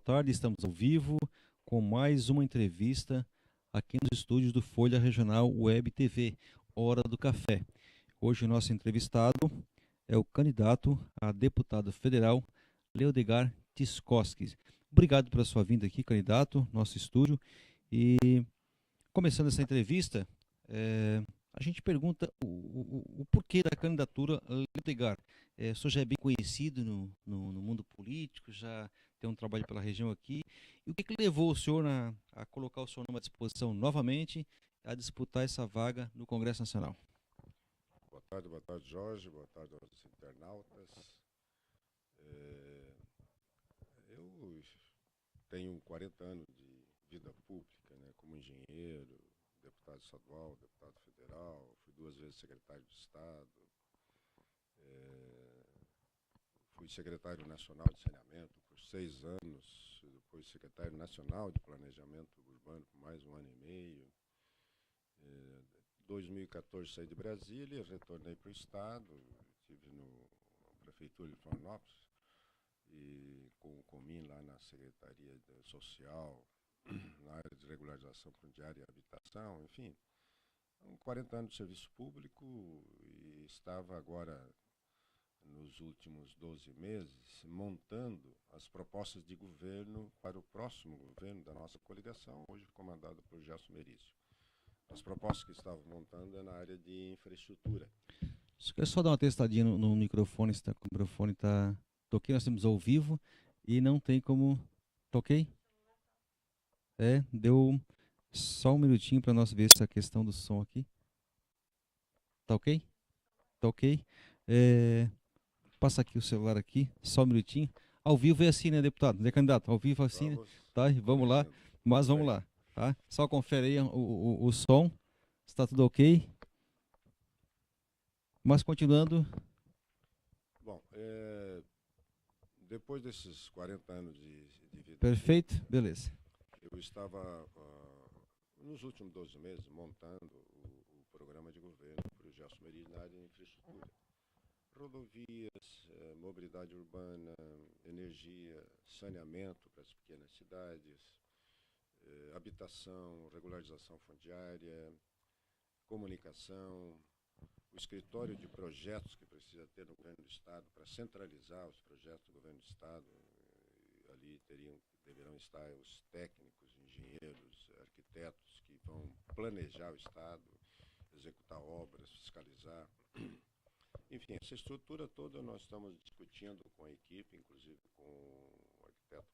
tarde. Estamos ao vivo com mais uma entrevista aqui nos estúdios do Folha Regional Web TV, Hora do Café. Hoje o nosso entrevistado é o candidato a deputado federal, Leodegar Tiscoski. Obrigado pela sua vinda aqui, candidato, nosso estúdio. E começando essa entrevista, a gente pergunta o porquê da candidatura Leodegar. O senhor já é bem conhecido no mundo político, já tem um trabalho pela região aqui. E o que levou o senhor a colocar o seu nome à disposição novamente, a disputar essa vaga no Congresso Nacional? Boa tarde, Jorge. Boa tarde aos internautas. Eu tenho 40 anos de vida pública, né, como engenheiro, deputado estadual, deputado federal, fui 2 vezes secretário de Estado, fui secretário nacional de saneamento por 6 anos, depois secretário nacional de planejamento urbano por mais 1 ano e meio. Em 2014 saí de Brasília, retornei para o Estado, estive na Prefeitura de Florianópolis e com o Comin lá na Secretaria Social, na área de regularização fundiária e habitação, enfim, 40 anos de serviço público e estava agora, nos últimos 12 meses, montando as propostas de governo para o próximo governo da nossa coligação, hoje comandado por Gelson Merizio. As propostas que estavam montando é na área de infraestrutura. Quer só dar uma testadinha no microfone, se o microfone está... Toquei, nós temos ao vivo e não tem como... Toquei? Deu só um minutinho para nós ver essa questão do som aqui. Tá ok? Tá ok? Passa aqui o celular aqui, só um minutinho. Ao vivo é assim, né, deputado? Né, candidato? Ao vivo é assim, né? Tá? Vamos lá, mas vamos lá, tá? Só confere aí o som, está tudo ok. Mas continuando... Bom, depois desses 40 anos de vida... Perfeito, beleza. Eu estava, nos últimos 12 meses, montando o programa de governo para o Gelson Merizio na área de infraestrutura. Rodovias, mobilidade urbana, energia, saneamento para as pequenas cidades, habitação, regularização fundiária, comunicação, o escritório de projetos que precisa ter no governo do Estado para centralizar os projetos do governo do Estado. Ali deverão estar os técnicos, engenheiros, arquitetos que vão planejar o Estado, executar obras, fiscalizar. Enfim, essa estrutura toda nós estamos discutindo com a equipe, inclusive com o arquiteto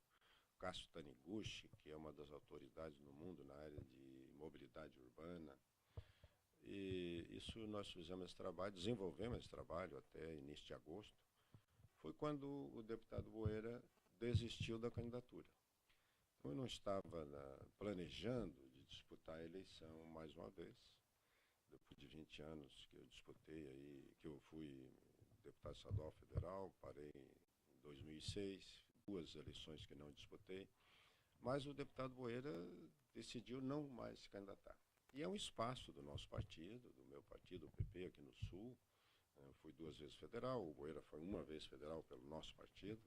Cássio Taniguchi, que é uma das autoridades no mundo na área de mobilidade urbana. E isso nós fizemos esse trabalho, desenvolvemos esse trabalho até início de agosto. Foi quando o deputado Boeira desistiu da candidatura. Então, eu não estava planejando de disputar a eleição mais uma vez. Depois de 20 anos que eu disputei aí, que eu fui deputado estadual federal, parei em 2006, 2 eleições que não disputei, mas o deputado Boeira decidiu não mais se candidatar. E é um espaço do nosso partido, do meu partido, o PP, aqui no Sul. Eu fui 2 vezes federal, o Boeira foi 1 vez federal pelo nosso partido.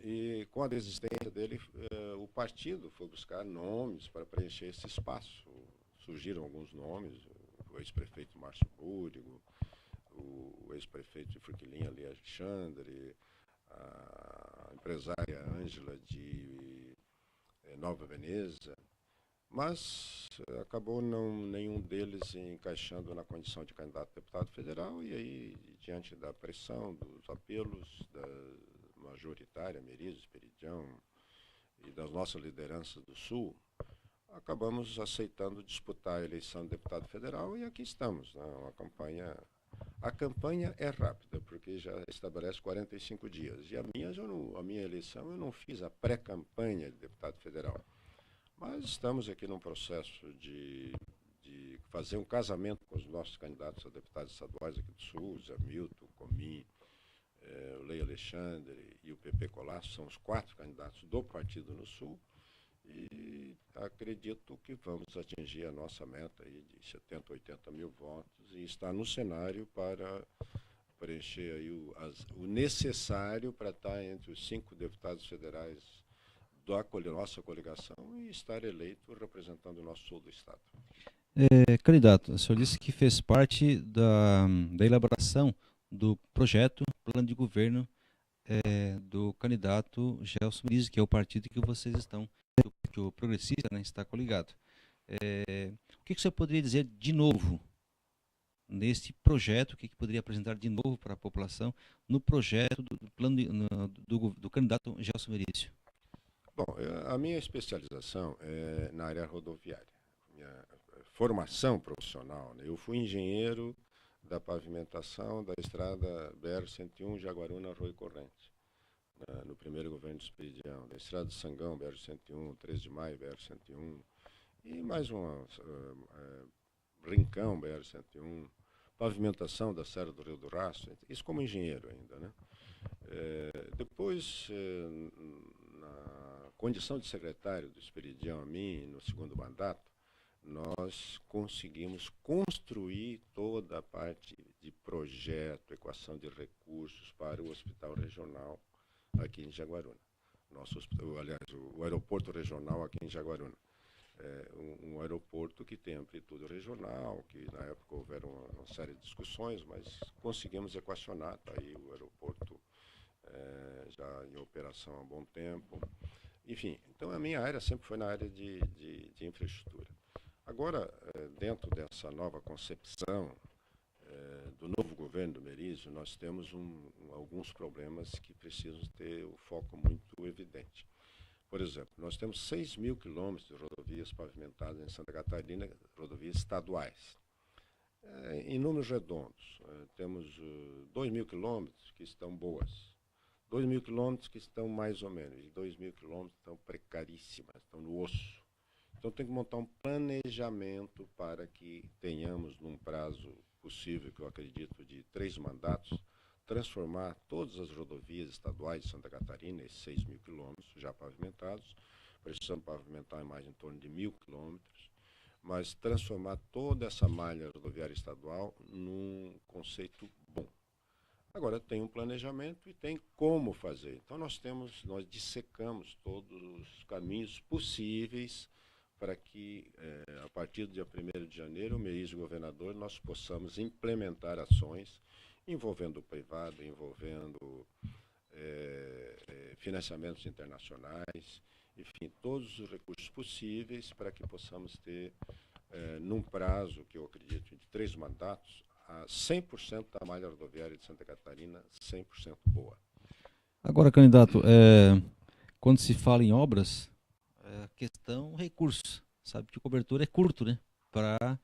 E com a desistência dele, o partido foi buscar nomes para preencher esse espaço. Surgiram alguns nomes, o ex-prefeito Márcio Búrigo, o ex-prefeito de Forquilinha, Ali Alexandre, a empresária Ângela de Nova Veneza, mas acabou nenhum deles se encaixando na condição de candidato a deputado federal, e aí, diante da pressão, dos apelos da majoritária, Merizio, Esperidião, e das nossas lideranças do Sul, acabamos aceitando disputar a eleição de deputado federal e aqui estamos, né? A campanha é rápida, porque já estabelece 45 dias. E a minha eleição eu não fiz a pré-campanha de deputado federal. Mas estamos aqui num processo de fazer um casamento com os nossos candidatos a deputados estaduais aqui do Sul, Zé Milton, Comin, o Lei Alexandre e o PP Colasso, são os 4 candidatos do partido no Sul. E acredito que vamos atingir a nossa meta aí de 70, 80 mil votos e estar no cenário para preencher aí o necessário para estar entre os 5 deputados federais nossa coligação e estar eleito representando o nosso sul do Estado. Candidato, o senhor disse que fez parte da elaboração do projeto, plano de governo do candidato Gelson Merisi, que é o partido que vocês estão, que o Progressista, né, está coligado. O que o senhor poderia dizer de novo neste projeto, o que poderia apresentar de novo para a população no projeto do plano do candidato Gelson Merisi? Bom, a minha especialização é na área rodoviária. Minha formação profissional, né? Eu fui engenheiro da pavimentação da estrada BR-101 Jaguaruna-Arroio Corrente, no primeiro governo do Esperidião, da estrada de Sangão, BR-101, 3 de Maio, BR-101, e mais uma, Rincão, BR-101, pavimentação da Serra do Rio do Rastro, isso como engenheiro ainda, né? Depois, na condição de secretário do Esperidião a mim, no segundo mandato, nós conseguimos construir toda a parte de projeto, equação de recursos para o hospital regional aqui em Jaguaruna. O aeroporto regional aqui em Jaguaruna. Um aeroporto que tem amplitude regional, que na época houveram uma série de discussões, mas conseguimos equacionar, está aí o aeroporto já em operação há bom tempo. Enfim, então a minha área sempre foi na área de infraestrutura. Agora, dentro dessa nova concepção do novo governo do Merisi, nós temos alguns problemas que precisam ter o foco muito evidente. Por exemplo, nós temos 6.000 quilômetros de rodovias pavimentadas em Santa Catarina, rodovias estaduais. Em números redondos, temos 2.000 quilômetros que estão boas, 2.000 quilômetros que estão mais ou menos, e 2.000 quilômetros estão precaríssimas, estão no osso. Então tem que montar um planejamento para que tenhamos, num prazo possível, que eu acredito, de 3 mandatos, transformar todas as rodovias estaduais de Santa Catarina, esses 6.000 quilômetros já pavimentados, precisamos pavimentar mais em torno de 1.000 quilômetros, mas transformar toda essa malha rodoviária estadual num conceito bom. Agora, tem um planejamento e tem como fazer. Então, nós dissecamos todos os caminhos possíveis para que, a partir do dia 1º de janeiro, o Merisi, o governador, nós possamos implementar ações envolvendo o privado, envolvendo financiamentos internacionais, enfim, todos os recursos possíveis para que possamos ter, num prazo que eu acredito de 3 mandatos, a 100% da malha rodoviária de Santa Catarina 100% boa. Agora, candidato, quando se fala em obras, a questão recursos, sabe que o cobertor é curto, né, para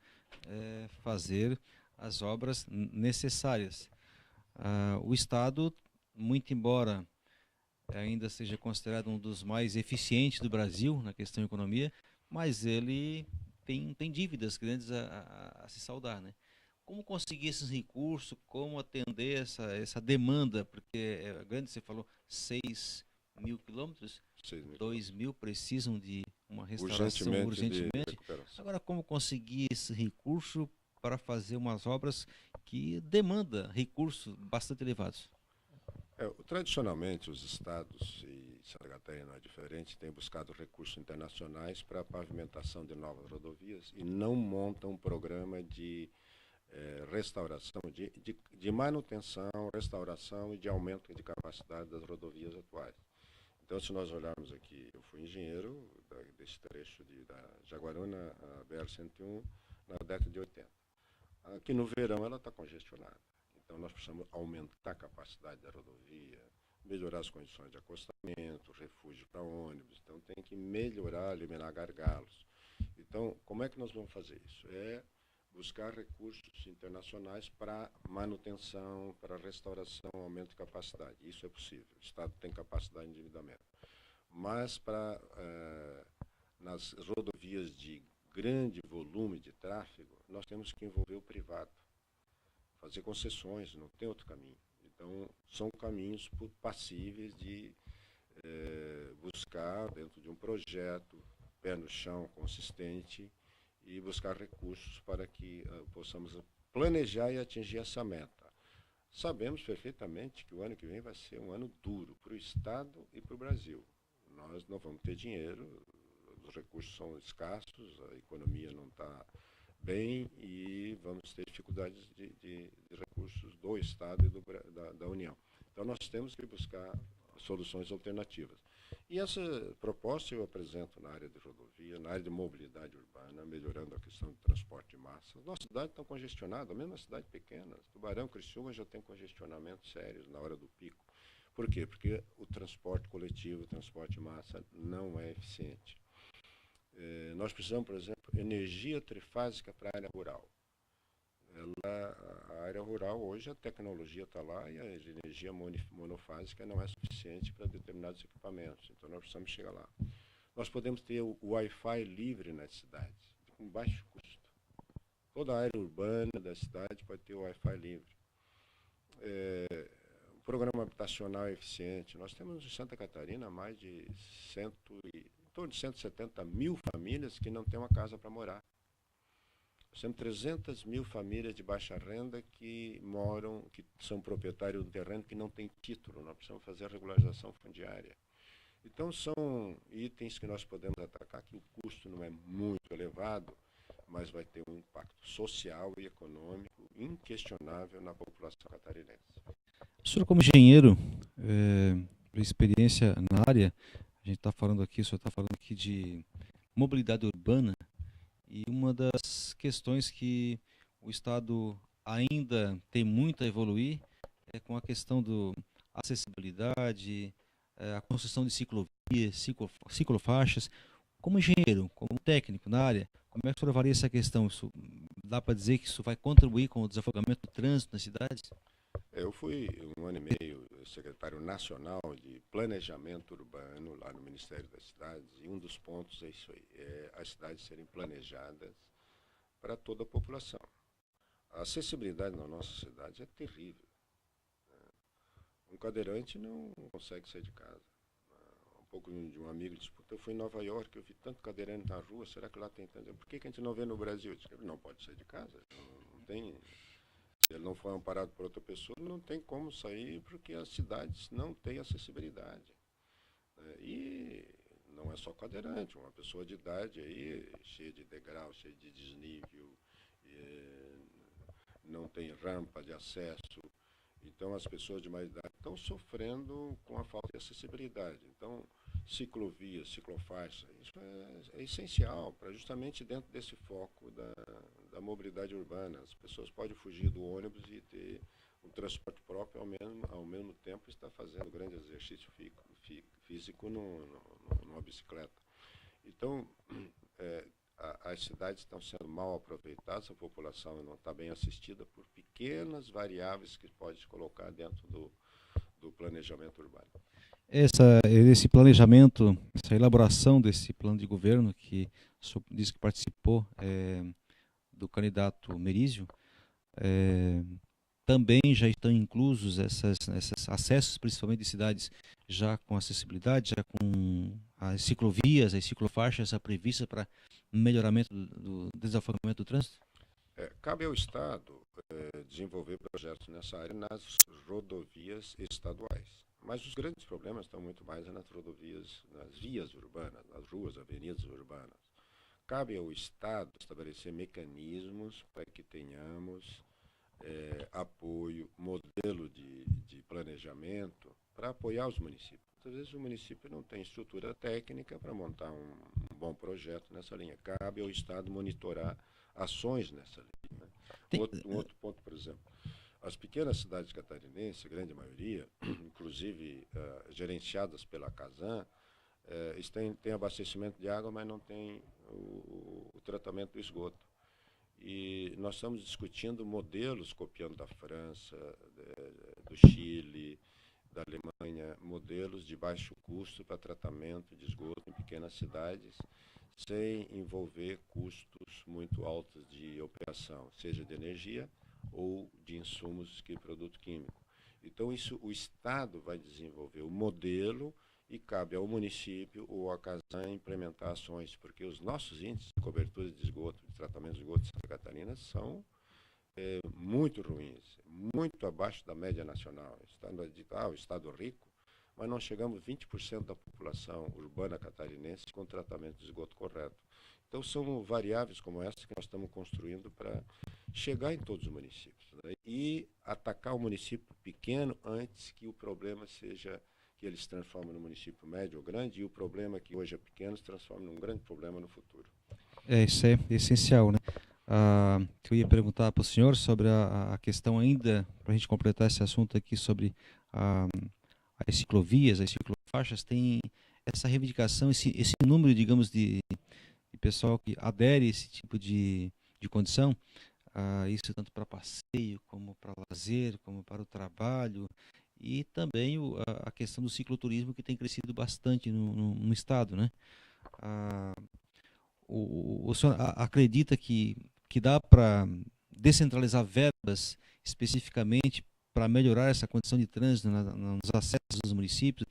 fazer as obras necessárias. O Estado, muito embora ainda seja considerado um dos mais eficientes do Brasil na questão de economia, mas ele tem dívidas grandes a se saldar, né? Como conseguir esses recursos, como atender essa demanda, porque é grande, você falou 6.000 quilômetros, 2.000 precisam de uma restauração urgentemente. Agora, como conseguir esse recurso para fazer umas obras que demandam recursos bastante elevados? Tradicionalmente, os estados, e Santa Catarina não é diferente, têm buscado recursos internacionais para a pavimentação de novas rodovias e não montam um programa de restauração, de manutenção, restauração e de aumento de capacidade das rodovias atuais. Então, se nós olharmos aqui, eu fui engenheiro desse trecho da Jaguaruna, a BR-101, na década de 80. Aqui no verão ela está congestionada. Então, nós precisamos aumentar a capacidade da rodovia, melhorar as condições de acostamento, refúgio para ônibus. Então, tem que melhorar, eliminar gargalos. Então, como é que nós vamos fazer isso? Buscar recursos internacionais para manutenção, para restauração, aumento de capacidade. Isso é possível. O Estado tem capacidade de endividamento. Mas nas rodovias de grande volume de tráfego, nós temos que envolver o privado, fazer concessões, não tem outro caminho. Então, são caminhos passíveis de buscar, dentro de um projeto, pé no chão, consistente, e buscar recursos para que possamos planejar e atingir essa meta. Sabemos perfeitamente que o ano que vem vai ser um ano duro para o Estado e para o Brasil. nós não vamos ter dinheiro, os recursos são escassos, a economia não está bem e vamos ter dificuldades de recursos do Estado e da União. Então, nós temos que buscar soluções alternativas. E essa proposta eu apresento na área de rodovia, na área de mobilidade urbana, melhorando a questão de transporte de massa. Nossa cidade está congestionada, mesmo na cidade pequena. Tubarão, Criciúma já tem congestionamentos sérios na hora do pico. Por quê? Porque o transporte coletivo, o transporte de massa não é eficiente. Nós precisamos, por exemplo, energia trifásica para a área rural. A área rural, hoje, a tecnologia está lá e a energia monofásica não é suficiente para determinados equipamentos. Então, nós precisamos chegar lá. Nós podemos ter o Wi-Fi livre nas cidades, com baixo custo. Toda a área urbana da cidade pode ter o Wi-Fi livre. O programa habitacional é eficiente. Nós temos em Santa Catarina mais de em torno de 170 mil famílias que não têm uma casa para morar. Nós temos 300 mil famílias de baixa renda que são proprietários do terreno que não têm título. Nós precisamos fazer a regularização fundiária. Então, são itens que nós podemos atacar, que o custo não é muito elevado, mas vai ter um impacto social e econômico inquestionável na população catarinense. O senhor, como engenheiro, por experiência na área, a gente está falando aqui, o senhor está falando aqui de mobilidade urbana, e uma das questões que o Estado ainda tem muito a evoluir é com a questão da acessibilidade, a construção de ciclovias, ciclofaixas. Como engenheiro, como técnico na área, como é que o senhor avalia essa questão? Isso, dá para dizer que isso vai contribuir com o desafogamento do trânsito nas cidades? Eu fui 1 ano e meio secretário nacional de planejamento urbano lá no Ministério das Cidades, e um dos pontos é isso aí, as cidades serem planejadas para toda a população. A acessibilidade na nossa cidade é terrível. Um cadeirante não consegue sair de casa. Um pouco de um amigo disse, eu fui em Nova York, eu vi tanto cadeirante na rua, será que lá tem tanto? Por que a gente não vê no Brasil? Eu disse, ele não pode sair de casa, não tem... Se ele não for amparado por outra pessoa, não tem como sair, porque as cidades não têm acessibilidade. E não é só cadeirante, uma pessoa de idade aí, cheia de degrau, cheia de desnível, não tem rampa de acesso. Então, as pessoas de mais idade estão sofrendo com a falta de acessibilidade. Então, ciclovias, ciclofaixa, isso é essencial para justamente dentro desse foco da mobilidade urbana. As pessoas podem fugir do ônibus e ter um transporte próprio, ao mesmo tempo estar fazendo grande exercício físico numa bicicleta. Então, as cidades estão sendo mal aproveitadas, a população não está bem assistida por pequenas variáveis que pode colocar dentro do planejamento urbano. Esse planejamento, essa elaboração desse plano de governo, que o senhor disse que participou do candidato Merizio, também já estão inclusos esses acessos, principalmente de cidades já com acessibilidade, já com as ciclovias, as ciclofaixas já previstas para melhoramento do desafogamento do trânsito? Cabe ao Estado desenvolver projetos nessa área nas rodovias estaduais. Mas os grandes problemas estão muito mais nas rodovias, nas vias urbanas, nas ruas, avenidas urbanas. Cabe ao Estado estabelecer mecanismos para que tenhamos apoio, modelo de planejamento para apoiar os municípios. Às vezes o município não tem estrutura técnica para montar um bom projeto nessa linha. Cabe ao Estado monitorar ações nessa linha. Um outro ponto, por exemplo, as pequenas cidades catarinenses, a grande maioria, inclusive gerenciadas pela Casan, têm abastecimento de água, mas não têm o tratamento do esgoto. E nós estamos discutindo modelos, copiando da França, do Chile, da Alemanha, modelos de baixo custo para tratamento de esgoto em pequenas cidades, sem envolver custos muito altos de operação, seja de energia ou de insumos que produto químico. Então, o Estado vai desenvolver o modelo e cabe ao município ou à Casan implementar ações, porque os nossos índices de cobertura de esgoto, de tratamento de esgoto de Santa Catarina são muito ruins, muito abaixo da média nacional. O Estado rico, mas não chegamos a 20% da população urbana catarinense com tratamento de esgoto correto. Então, são variáveis como essa que nós estamos construindo para chegar em todos os municípios, né? E atacar o município pequeno antes que o problema seja que ele se transforme no município médio ou grande, e o problema que hoje é pequeno se transforme num grande problema no futuro. Isso é essencial, né? Que eu ia perguntar para o senhor sobre a questão ainda, para a gente completar esse assunto aqui sobre ah, as ciclovias, as ciclofaixas, tem essa reivindicação, esse número, digamos, de pessoal que adere a esse tipo de condição, isso tanto para passeio, como para lazer, como para o trabalho, e também a questão do cicloturismo que tem crescido bastante no estado, né? Ah, o senhor acredita que dá para descentralizar verbas especificamente para melhorar essa condição de trânsito nos acessos dos municípios,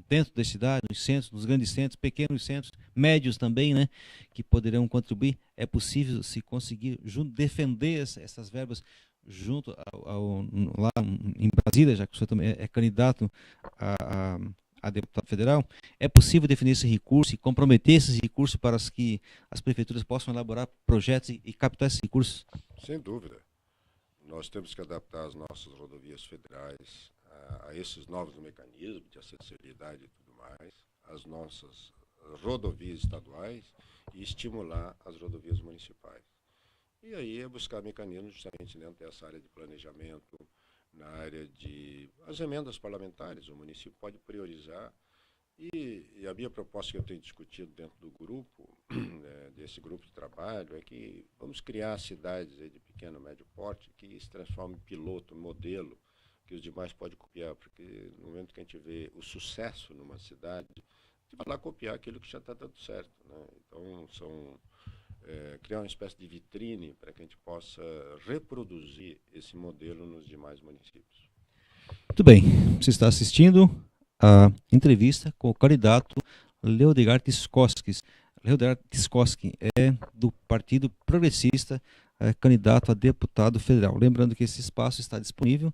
dentro das cidades, nos centros, nos grandes centros, pequenos centros, médios também, né, que poderão contribuir? É possível se conseguir defender essas verbas junto lá em Brasília, já que o senhor também é candidato a, a a deputado federal, é possível definir esse recurso e comprometer esses recursos para que as prefeituras possam elaborar projetos e captar esses recursos? Sem dúvida. Nós temos que adaptar as nossas rodovias federais a esses novos mecanismos de acessibilidade e tudo mais, as nossas rodovias estaduais e estimular as rodovias municipais. E aí é buscar mecanismos justamente dentro dessa área de planejamento, na área de as emendas parlamentares. O município pode priorizar e a minha proposta que eu tenho discutido dentro do grupo, desse grupo de trabalho, é que vamos criar cidades de pequeno, médio porte que se transformem em piloto, modelo, que os demais podem copiar, porque no momento que a gente vê o sucesso numa cidade, a gente vai lá copiar aquilo que já está dando certo, né? Então, criar uma espécie de vitrine para que a gente possa reproduzir esse modelo nos demais municípios. Muito bem, você está assistindo a entrevista com o candidato Leodegar Tiscosky. Leodegar Tiscosky é do Partido Progressista, candidato a deputado federal. Lembrando que esse espaço está disponível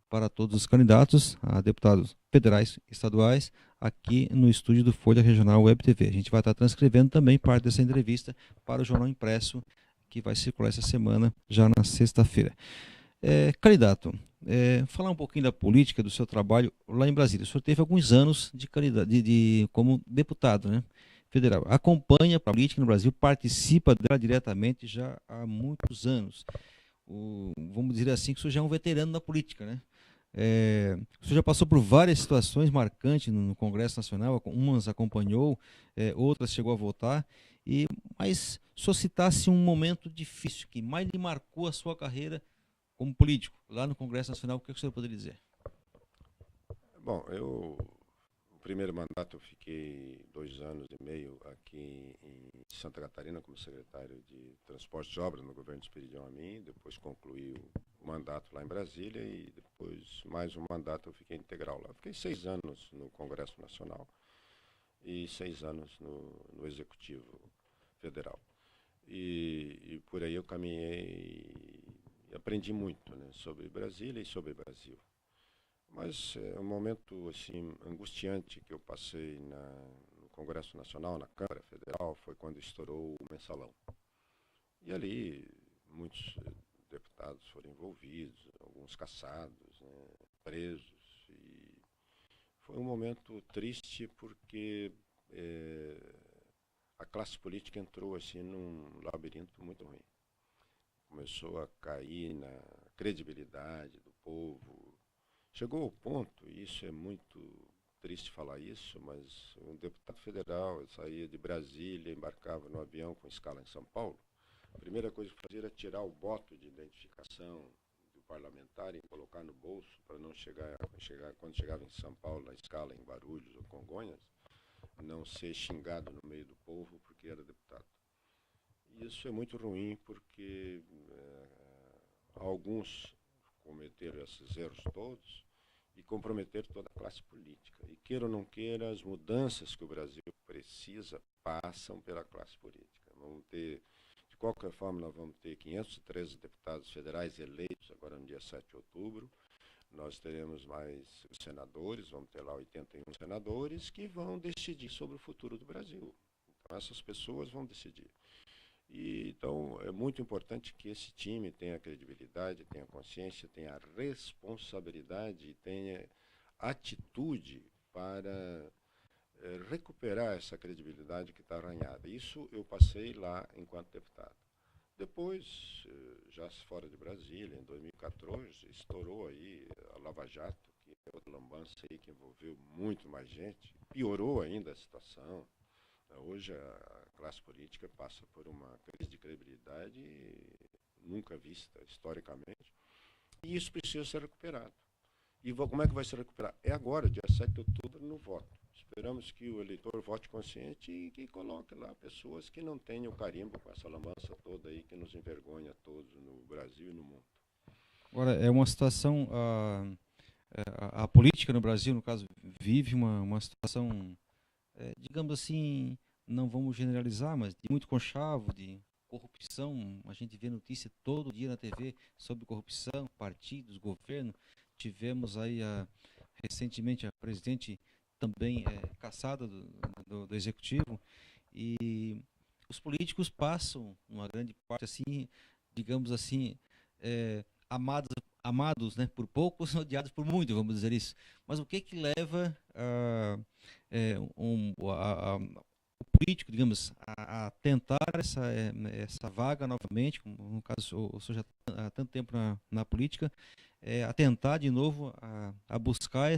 para todos os candidatos a deputados federais e estaduais aqui no estúdio do Folha Regional Web TV. A gente vai estar transcrevendo também parte dessa entrevista para o jornal impresso que vai circular essa semana, já na sexta-feira. Candidato, falar um pouquinho da política, do seu trabalho lá em Brasília. O senhor teve alguns anos como deputado, né, federal. Acompanha a política no Brasil, participa dela diretamente já há muitos anos. Vamos dizer assim, que o senhor já é um veterano da política, né? O senhor já passou por várias situações marcantes no Congresso Nacional, umas acompanhou, outras chegou a votar, mas se eu citasse um momento difícil que mais lhe marcou a sua carreira como político, lá no Congresso Nacional, o que o senhor poderia dizer? Bom, o primeiro mandato eu fiquei 2 anos e meio aqui em Santa Catarina como secretário de Transportes e Obras no governo de Esperidião Amin, depois concluí o mandato lá em Brasília e depois mais um mandato eu fiquei integral lá. Fiquei 6 anos no Congresso Nacional e 6 anos no Executivo Federal. E por aí eu caminhei e aprendi muito, né, sobre Brasília e sobre Brasil. Mas um momento assim angustiante que eu passei no Congresso Nacional, na Câmara Federal, foi quando estourou o mensalão. E ali muitos deputados foram envolvidos, alguns caçados, né, presos. E foi um momento triste porque a classe política entrou assim num labirinto muito ruim. Começou a cair na credibilidade do povo. Chegou ao ponto, e isso é muito triste falar isso, mas um deputado federal saía de Brasília, embarcava no avião com escala em São Paulo. A primeira coisa que fazia era tirar o boto de identificação do parlamentar e colocar no bolso para não quando chegava em São Paulo, na escala em Guarulhos ou Congonhas, não ser xingado no meio do povo porque era deputado. E isso é muito ruim porque alguns cometeram esses erros todos e comprometeram toda a classe política. E queira ou não queira, as mudanças que o Brasil precisa passam pela classe política. De qualquer forma, nós vamos ter 513 deputados federais eleitos agora no dia 7 de outubro. nós teremos mais senadores, vamos ter lá 81 senadores que vão decidir sobre o futuro do Brasil. Então, essas pessoas vão decidir. E, então, é muito importante que esse time tenha credibilidade, tenha consciência, tenha responsabilidade, tenha atitude para recuperar essa credibilidade que está arranhada. Isso eu passei lá enquanto deputado. Depois, já fora de Brasília, em 2014, estourou aí a Lava Jato, que é outra lambança aí que envolveu muito mais gente, piorou ainda a situação. Hoje a classe política passa por uma crise de credibilidade nunca vista historicamente, e isso precisa ser recuperado. E como é que vai se recuperar? É agora, dia 7 de outubro, no voto. Esperamos que o eleitor vote consciente e que coloque lá pessoas que não tenham carimbo com essa lambança toda aí que nos envergonha a todos no Brasil e no mundo. Agora, é uma situação, a política no Brasil, no caso, vive uma situação, digamos assim, não vamos generalizar, mas de muito conchavo, de corrupção. A gente vê notícia todo dia na TV sobre corrupção, partidos, governo. Tivemos aí recentemente a presidente também caçada do executivo, e os políticos passam uma grande parte assim, digamos assim, amados, né, por poucos, odiados por muitos, vamos dizer isso. Mas o que leva o político, digamos, a tentar essa vaga novamente, como no caso o senhor já há tanto tempo na política, a tentar de novo a buscar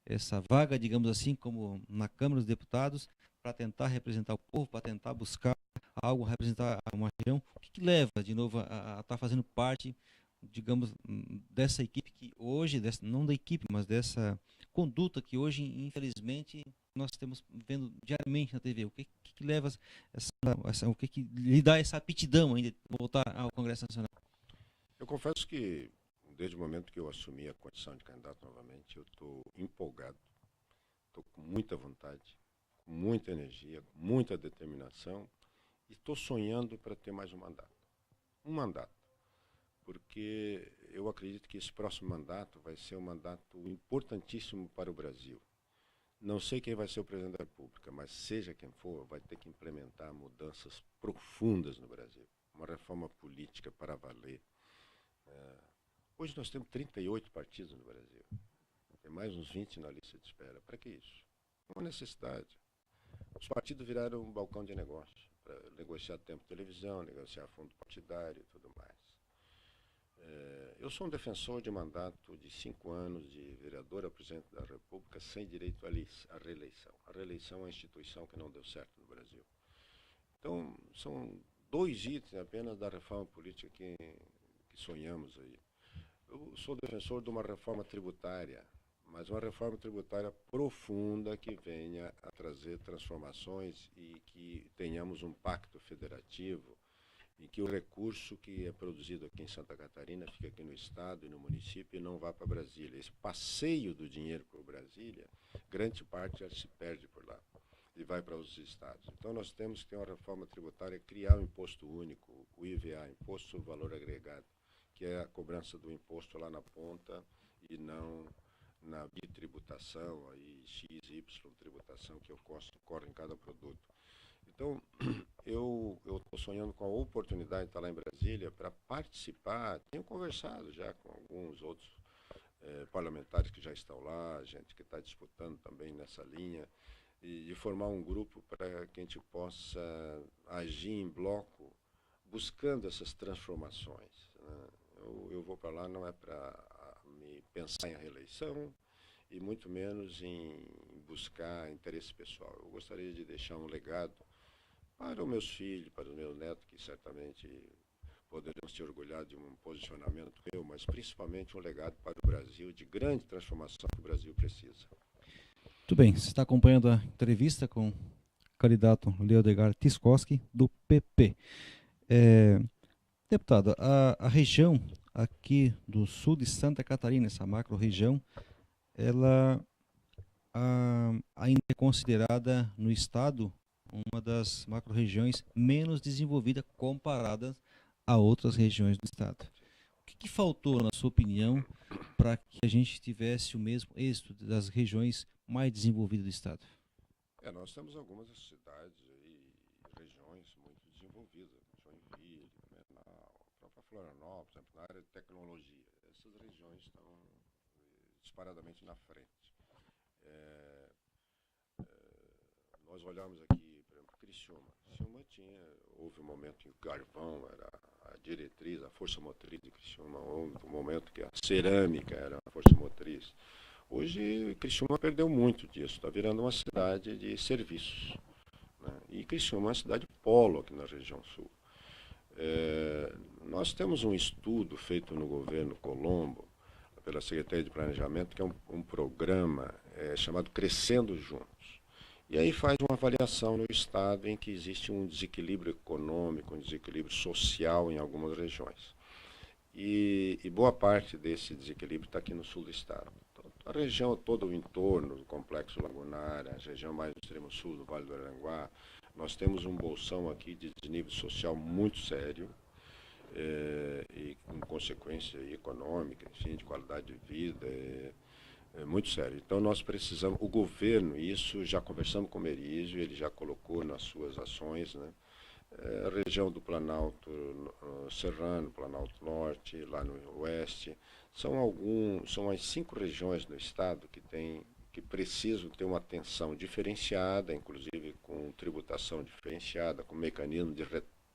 essa vaga, digamos assim, como na Câmara dos Deputados, para tentar representar o povo, para tentar buscar algo, representar uma região? O que leva de novo a estar fazendo parte, digamos, dessa equipe que hoje, não da equipe, mas dessa conduta que hoje, infelizmente, nós estamos vendo diariamente na TV? O que leva o que lhe dá essa aptidão ainda de voltar ao Congresso Nacional? Eu confesso que, desde o momento que eu assumi a condição de candidato novamente, eu estou empolgado, estou com muita vontade, com muita energia, com muita determinação, e estou sonhando para ter mais um mandato. Um mandato. Porque eu acredito que esse próximo mandato vai ser um mandato importantíssimo para o Brasil. Não sei quem vai ser o presidente da República, mas seja quem for, vai ter que implementar mudanças profundas no Brasil. Uma reforma política para valer. Hoje nós temos 38 partidos no Brasil. Tem mais uns 20 na lista de espera. Para que isso? Uma necessidade. Os partidos viraram um balcão de negócio, para negociar tempo de televisão, negociar fundo partidário e tudo mais. Eu sou um defensor de mandato de 5 anos de vereador a presidente da República sem direito à reeleição. A reeleição é uma instituição que não deu certo no Brasil. Então, são 2 itens apenas da reforma política que sonhamos aí. Eu sou defensor de uma reforma tributária, mas uma reforma tributária profunda que venha a trazer transformações e que tenhamos um pacto federativo em que o recurso que é produzido aqui em Santa Catarina fica aqui no estado e no município e não vá para Brasília. Esse passeio do dinheiro para Brasília, grande parte já se perde por lá e vai para os estados. Então nós temos que ter uma reforma tributária, criar um imposto único, o IVA, Imposto sobre Valor Agregado, que é a cobrança do imposto lá na ponta e não na bitributação, aí X, Y tributação que ocorre em cada produto. Então, eu estou sonhando com a oportunidade de estar lá em Brasília para participar. Tenho conversado já com alguns outros parlamentares que já estão lá, gente que está disputando também nessa linha, e de formar um grupo para que a gente possa agir em bloco, buscando essas transformações, né? Eu vou para lá não é para me pensar em reeleição e muito menos em buscar interesse pessoal. Eu gostaria de deixar um legado para os meus filhos, para os meus netos, que certamente poderão se orgulhar de um posicionamento meu, mas principalmente um legado para o Brasil, de grande transformação que o Brasil precisa. Muito bem, você está acompanhando a entrevista com o candidato Leodegar Tiscoski, do PP. Deputado, a região aqui do sul de Santa Catarina, essa macro-região, ela ainda é considerada no estado uma das macro-regiões menos desenvolvidas comparadas a outras regiões do estado. que faltou, na sua opinião, para que a gente tivesse o mesmo êxito das regiões mais desenvolvidas do Estado? Nós temos algumas cidades e regiões muito desenvolvidas, Joinville, Blumenau, a própria Florianópolis, por exemplo, na área de tecnologia. Essas regiões estão disparadamente na frente. É, Nós olhamos aqui, por exemplo, Criciúma. Houve um momento em que o carvão era a diretriz, a força motriz de Criciúma, houve um momento que a cerâmica era a força motriz. Hoje, Criciúma perdeu muito disso, está virando uma cidade de serviços, né? E Criciúma é uma cidade polo aqui na região sul. Nós temos um estudo feito no governo Colombo, pela Secretaria de Planejamento, que é um programa chamado Crescendo Juntos. E aí faz uma avaliação no Estado em que existe um desequilíbrio econômico, um desequilíbrio social em algumas regiões. E boa parte desse desequilíbrio está aqui no sul do Estado. Então, a região, todo o entorno do Complexo Lagunar, a região mais do extremo sul do Vale do Aranguá, nós temos um bolsão aqui de desnível social muito sério, e com consequência econômica, enfim, de qualidade de vida, muito sério. Então nós precisamos, o governo, isso já conversamos com o Merizio, ele já colocou nas suas ações, né? A região do Planalto Serrano, Planalto Norte, lá no Oeste, são as 5 regiões do estado que precisam ter uma atenção diferenciada, inclusive com tributação diferenciada, com mecanismo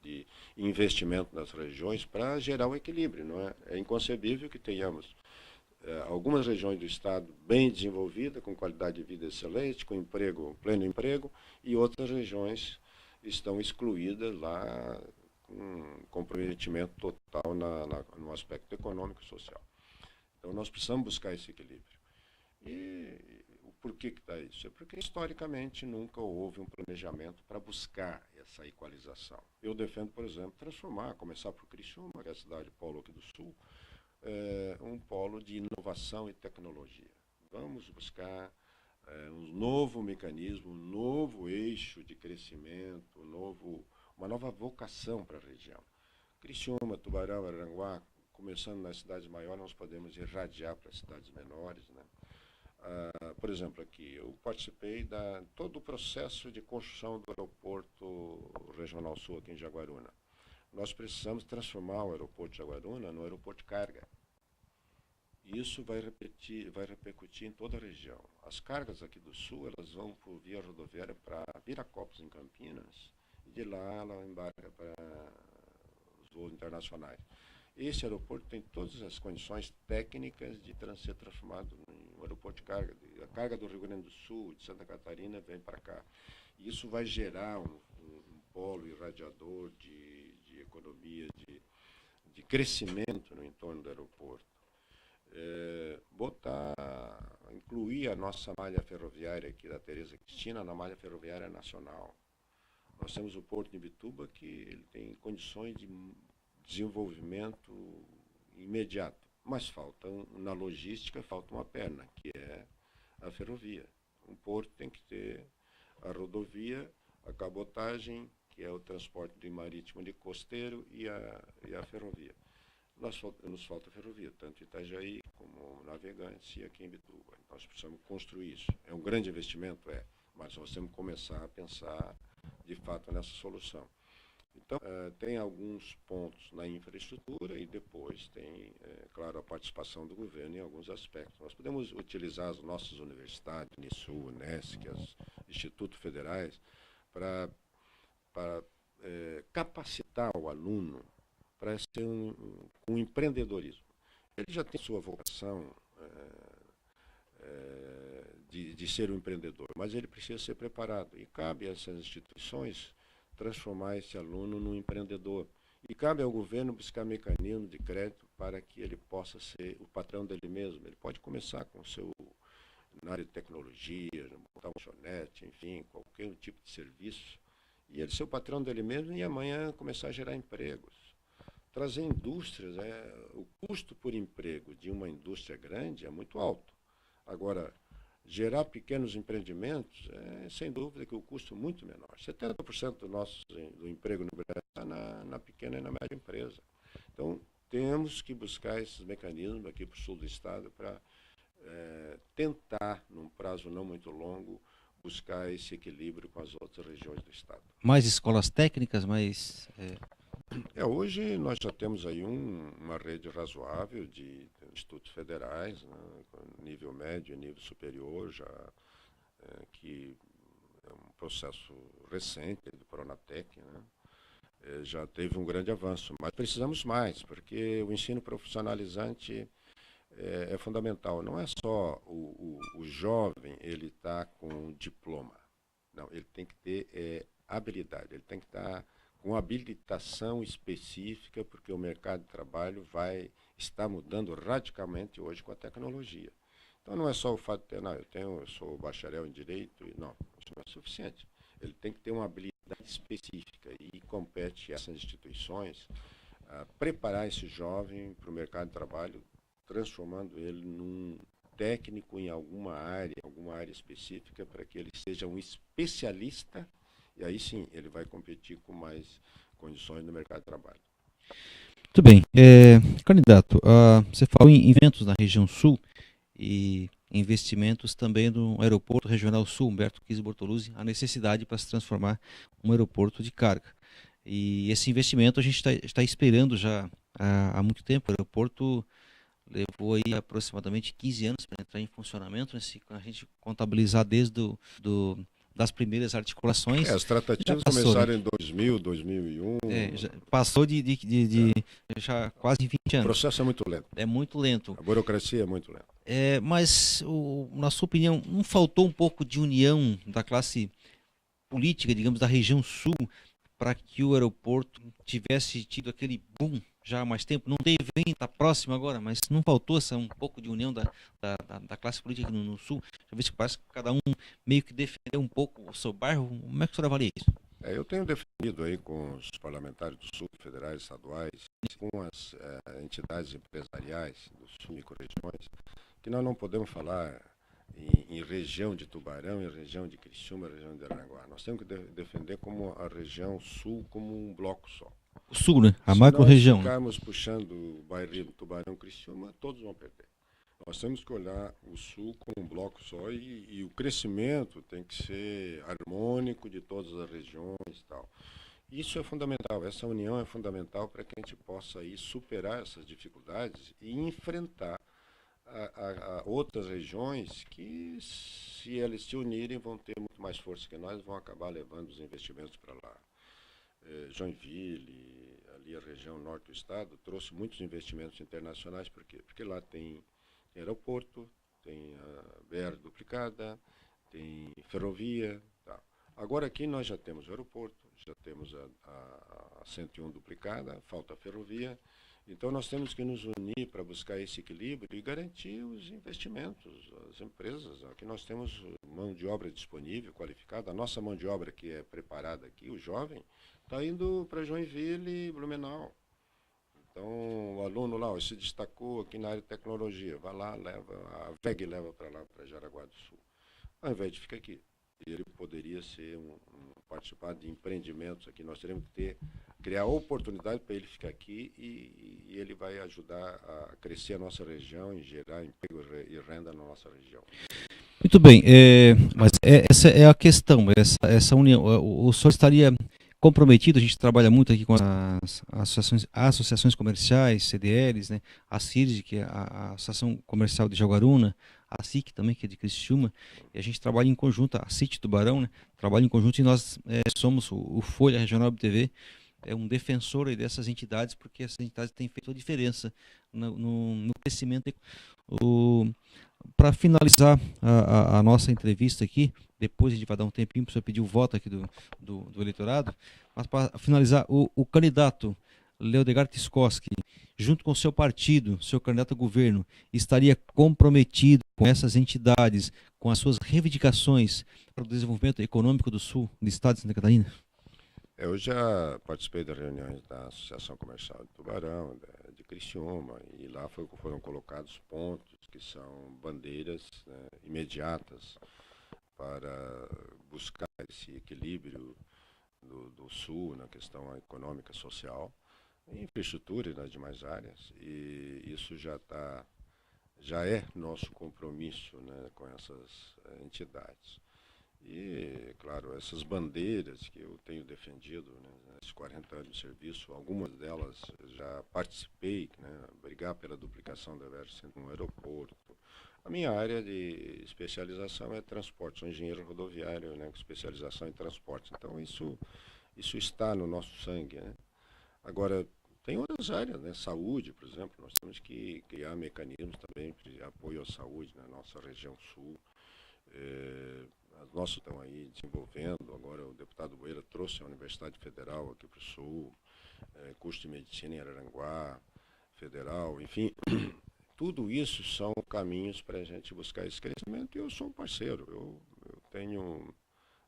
de investimento nas regiões para gerar um equilíbrio, não é? É inconcebível que tenhamos algumas regiões do estado bem desenvolvidas, com qualidade de vida excelente, com emprego, pleno emprego, e outras regiões estão excluídas lá com comprometimento total no aspecto econômico e social. Então nós precisamos buscar esse equilíbrio. E por que está isso? É porque historicamente nunca houve um planejamento para buscar essa equalização. Eu defendo, por exemplo, começar por Criciúma, que é a cidade polo aqui do sul, um polo de inovação e tecnologia. Vamos buscar um novo mecanismo, um novo eixo de crescimento, uma nova vocação para a região. Criciúma, Tubarão, Aranguá, começando nas cidades maiores, nós podemos irradiar para as cidades menores, né? Por exemplo, aqui, eu participei de todo o processo de construção do aeroporto regional sul aqui em Jaguaruna. Nós precisamos transformar o aeroporto de Jaguaruna no aeroporto de carga. E isso vai repercutir em toda a região. As cargas aqui do sul, elas vão por via rodoviária para Viracopos, em Campinas, e de lá ela embarca para os voos internacionais. Esse aeroporto tem todas as condições técnicas de ser transformado em um aeroporto de carga. A carga do Rio Grande do Sul, de Santa Catarina, vem para cá. E isso vai gerar um polo irradiador de economia, de crescimento no entorno do aeroporto. Incluir a nossa malha ferroviária aqui da Tereza Cristina na malha ferroviária nacional. Nós temos o Porto de Imbituba, que ele tem condições de desenvolvimento imediato, mas na logística falta uma perna, que é a ferrovia. Um porto tem que ter a rodovia, a cabotagem, que é o transporte de marítimo de costeiro, e a ferrovia. Nos falta ferrovia, tanto em Itajaí como Navegantes e aqui em Imbituba. Nós precisamos construir isso. É um grande investimento? Mas nós temos que começar a pensar, de fato, nessa solução. Então, tem alguns pontos na infraestrutura e depois tem, claro, a participação do governo em alguns aspectos. Nós podemos utilizar as nossas universidades, Unisul, Unesc, os institutos federais, para capacitar o aluno para ser um empreendedorismo. Ele já tem sua vocação de ser um empreendedor, mas ele precisa ser preparado. E cabe a essas instituições transformar esse aluno num empreendedor. E cabe ao governo buscar mecanismos de crédito para que ele possa ser o patrão dele mesmo. Ele pode começar na área de tecnologia, montar um lanchonete, enfim, qualquer tipo de serviço, e ele ser o patrão dele mesmo e amanhã começar a gerar empregos. Trazer indústrias, o custo por emprego de uma indústria grande é muito alto. Agora, gerar pequenos empreendimentos, sem dúvida que o custo é muito menor. 70% do emprego no Brasil está na pequena e na média empresa. Então, temos que buscar esses mecanismos aqui para o sul do estado para tentar, num prazo não muito longo, buscar esse equilíbrio com as outras regiões do estado. Mais escolas técnicas, mais... Hoje nós já temos aí uma rede razoável de institutos federais, né, nível médio e nível superior, já que é um processo recente do Pronatec, né, já teve um grande avanço, mas precisamos mais, porque o ensino profissionalizante é fundamental. Não é só o jovem ele está com um diploma, não, ele tem que ter habilidade, ele tem que estar com habilitação específica, porque o mercado de trabalho está mudando radicalmente hoje com a tecnologia. Então não é só o fato de ter, não, eu sou bacharel em Direito, não, isso não é suficiente. Ele tem que ter uma habilidade específica e compete a essas instituições a preparar esse jovem para o mercado de trabalho, transformando ele num técnico em alguma área específica, para que ele seja um especialista. E aí sim, ele vai competir com mais condições no mercado de trabalho. Muito bem. Candidato, você falou em eventos na região sul e investimentos também no Aeroporto Regional Sul, Humberto Kiss Bortoluzzi, a necessidade para se transformar um aeroporto de carga. E esse investimento a gente está esperando já há muito tempo. O aeroporto levou aí aproximadamente 15 anos para entrar em funcionamento, né? Se a gente contabilizar desde das primeiras articulações, as tratativas passou, começaram né? em 2000, 2001. Já passou de já quase 20 O anos. processo é muito lento. É muito lento. A burocracia é muito lenta. Mas, na sua opinião, não faltou um pouco de união da classe política, digamos, da região sul, para que o aeroporto tivesse tido aquele boom já há mais tempo? Não teve ainda, está próximo agora, mas não faltou um pouco de união da classe política no sul? Já vê que parece que cada um meio que defendeu um pouco o seu bairro. Como é que o senhor avalia isso? Eu tenho defendido aí com os parlamentares do Sul, federais, estaduais, com as entidades empresariais do Sul, micro-regiões, que nós não podemos falar em região de Tubarão, em região de Criciúma, região de Aranaguá. Nós temos que defender como a região Sul como um bloco só. O sul, né? A Se macro-região. nós ficarmos puxando o bairro Tubarão, Criciúma, todos vão perder. Nós temos que olhar o Sul como um bloco só e o crescimento tem que ser harmônico de todas as regiões e tal. Isso é fundamental, essa união é fundamental para que a gente possa aí superar essas dificuldades e enfrentar a outras regiões que, se elas se unirem, vão ter muito mais força que nós, vão acabar levando os investimentos para lá. Joinville, ali a região norte do estado, trouxe muitos investimentos internacionais, por quê? Porque lá tem aeroporto, tem a BR duplicada, tem ferrovia. Tá. Agora aqui nós já temos o aeroporto, já temos a 101 duplicada, falta a ferrovia. Então nós temos que nos unir para buscar esse equilíbrio e garantir os investimentos, as empresas. Aqui nós temos mão de obra disponível, qualificada. A nossa mão de obra que é preparada aqui, o jovem, está indo para Joinville e Blumenau. Então, o aluno lá se destacou aqui na área de tecnologia, vai lá, a VEG leva para lá, para Jaraguá do Sul, ao invés de ficar aqui. Ele poderia ser participar de empreendimentos aqui. Nós teremos que criar oportunidade para ele ficar aqui e ele vai ajudar a crescer a nossa região e gerar emprego e renda na nossa região. Muito bem, mas essa é a questão, essa união. O senhor estaria comprometido? A gente trabalha muito aqui com as associações comerciais, CDLs, né? A CIRG, que é a Associação Comercial de Jaguaruna, a SIC também, que é de Criciúma, e a gente trabalha em conjunto, a CIT Tubarão, né? Trabalha em conjunto e nós somos o Folha Regional BTV, é um defensor aí dessas entidades, porque essas entidades têm feito a diferença no crescimento. Para finalizar a nossa entrevista aqui, depois a gente vai dar um tempinho para você pedir o voto aqui do eleitorado, mas para finalizar, o candidato Leodegar Tiscoski, junto com o seu partido, seu candidato a governo, estaria comprometido com essas entidades, com as suas reivindicações para o desenvolvimento econômico do sul do estado de Santa Catarina? Eu já participei das reuniões da Associação Comercial de Tubarão, de Criciúma, e lá foram colocados pontos que são bandeiras, né, imediatas para buscar esse equilíbrio do Sul na questão econômica e social. em infraestrutura e nas demais áreas, e isso já é nosso compromisso, né, com essas entidades. E, claro, essas bandeiras que eu tenho defendido, né, nesses 40 anos de serviço, algumas delas já participei, né, brigar pela duplicação da BR-101 no aeroporto. A minha área de especialização é transporte, sou engenheiro rodoviário, né, com especialização em transporte. Então, isso está no nosso sangue, né? Agora, tem outras áreas, né? Saúde, por exemplo, nós temos que criar mecanismos também de apoio à saúde na nossa região sul. Nós estamos aí desenvolvendo, agora o deputado Boeira trouxe a Universidade Federal aqui para o sul, curso de medicina em Araranguá, federal, enfim, tudo isso são caminhos para a gente buscar esse crescimento e eu sou um parceiro, eu tenho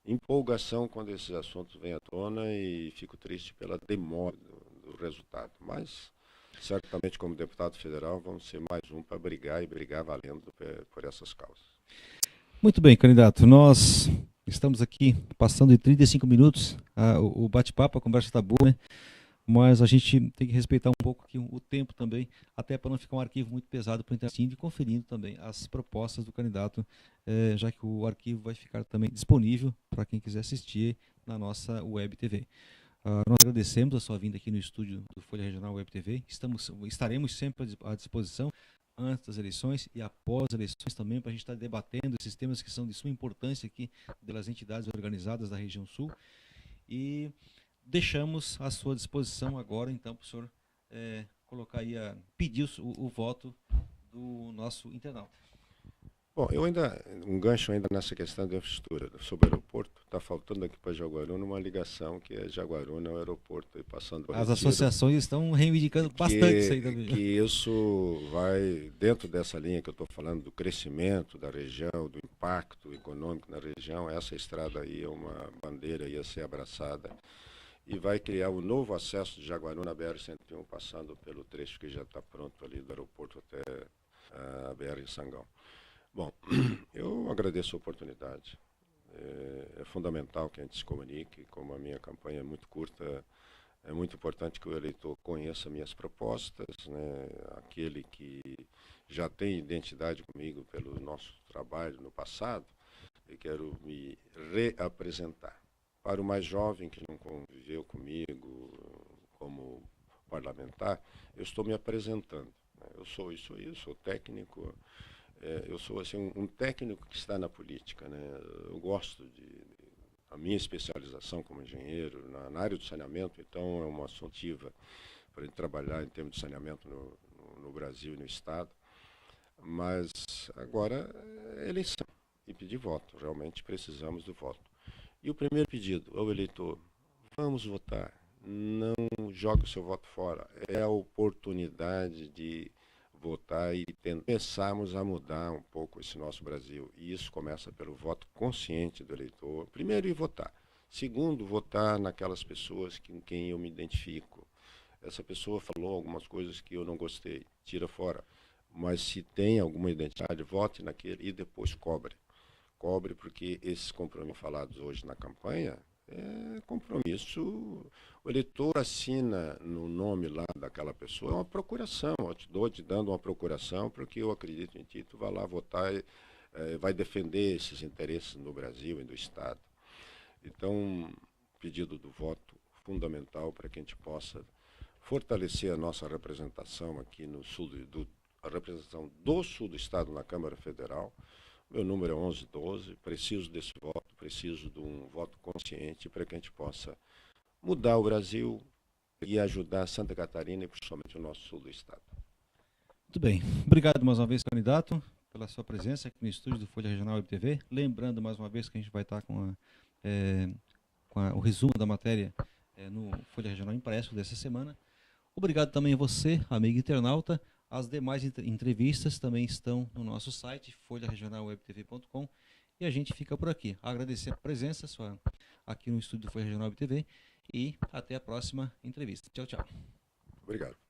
empolgação quando esses assuntos vêm à tona e fico triste pela demora do resultado, mas certamente como deputado federal vamos ser mais um para brigar e brigar valendo por essas causas. Muito bem, candidato. Nós estamos aqui passando de 35 minutos. O bate-papo, a conversa está boa, né? Mas a gente tem que respeitar um pouco aqui o tempo também, até para não ficar um arquivo muito pesado para o Intercine, conferindo também as propostas do candidato, já que o arquivo vai ficar também disponível para quem quiser assistir na nossa Web TV. Nós agradecemos a sua vinda aqui no estúdio do Folha Regional Web TV. Estaremos sempre à disposição antes das eleições e após as eleições também, para a gente estar debatendo esses temas que são de suma importância aqui pelas entidades organizadas da região sul. E deixamos à sua disposição agora, então, para o senhor colocar aí, pedir o voto do nosso internauta. Bom, um gancho ainda nessa questão da infraestrutura, sobre o aeroporto, está faltando aqui para Jaguaruna uma ligação que é Jaguaruna ao aeroporto e passando... As associações estão reivindicando bastante isso aí também. Que isso vai, dentro dessa linha que eu estou falando, do crescimento da região, do impacto econômico na região, essa estrada aí é uma bandeira, ia ser abraçada e vai criar um novo acesso de Jaguaruna à BR-101, passando pelo trecho que já está pronto ali do aeroporto até a BR em Sangão. Bom, eu agradeço a oportunidade. É fundamental que a gente se comunique, como a minha campanha é muito curta, é muito importante que o eleitor conheça minhas propostas, né? Aquele que já tem identidade comigo pelo nosso trabalho no passado, eu quero me reapresentar. Para o mais jovem que não conviveu comigo como parlamentar, eu estou me apresentando, né? Eu sou isso aí, eu sou técnico. Eu sou assim, um técnico que está na política, né? Eu gosto a minha especialização como engenheiro na área do saneamento, então é uma assuntiva para a gente trabalhar em termos de saneamento no Brasil e no Estado. Mas agora é eleição e pedir voto, realmente precisamos do voto. E o primeiro pedido ao eleitor, vamos votar, não jogue o seu voto fora, é a oportunidade de votar e começarmos a mudar um pouco esse nosso Brasil. E isso começa pelo voto consciente do eleitor. Primeiro, ir votar. Segundo, votar naquelas pessoas com quem eu me identifico. Essa pessoa falou algumas coisas que eu não gostei, tira fora. Mas se tem alguma identidade, vote naquele e depois cobre. Cobre porque esses compromissos falados hoje na campanha é compromisso. O eleitor assina no nome lá daquela pessoa, é uma procuração. Eu estou te dando uma procuração porque eu acredito em ti, tu vai lá votar e vai defender esses interesses no Brasil e do Estado. Então, pedido do voto fundamental para que a gente possa fortalecer a nossa representação aqui no sul, a representação do sul do Estado na Câmara Federal. Meu número é 1112, preciso desse voto, preciso de um voto consciente para que a gente possa mudar o Brasil e ajudar Santa Catarina e principalmente o nosso sul do estado. Muito bem. Obrigado mais uma vez, candidato, pela sua presença aqui no estúdio do Folha Regional Web TV. Lembrando mais uma vez que a gente vai estar com o resumo da matéria no Folha Regional Impresso dessa semana. Obrigado também a você, amigo internauta. As demais entrevistas também estão no nosso site, folharegionalwebtv.com, e a gente fica por aqui. Agradecer a presença sua aqui no estúdio do Folha Regional Web TV e até a próxima entrevista. Tchau, tchau. Obrigado.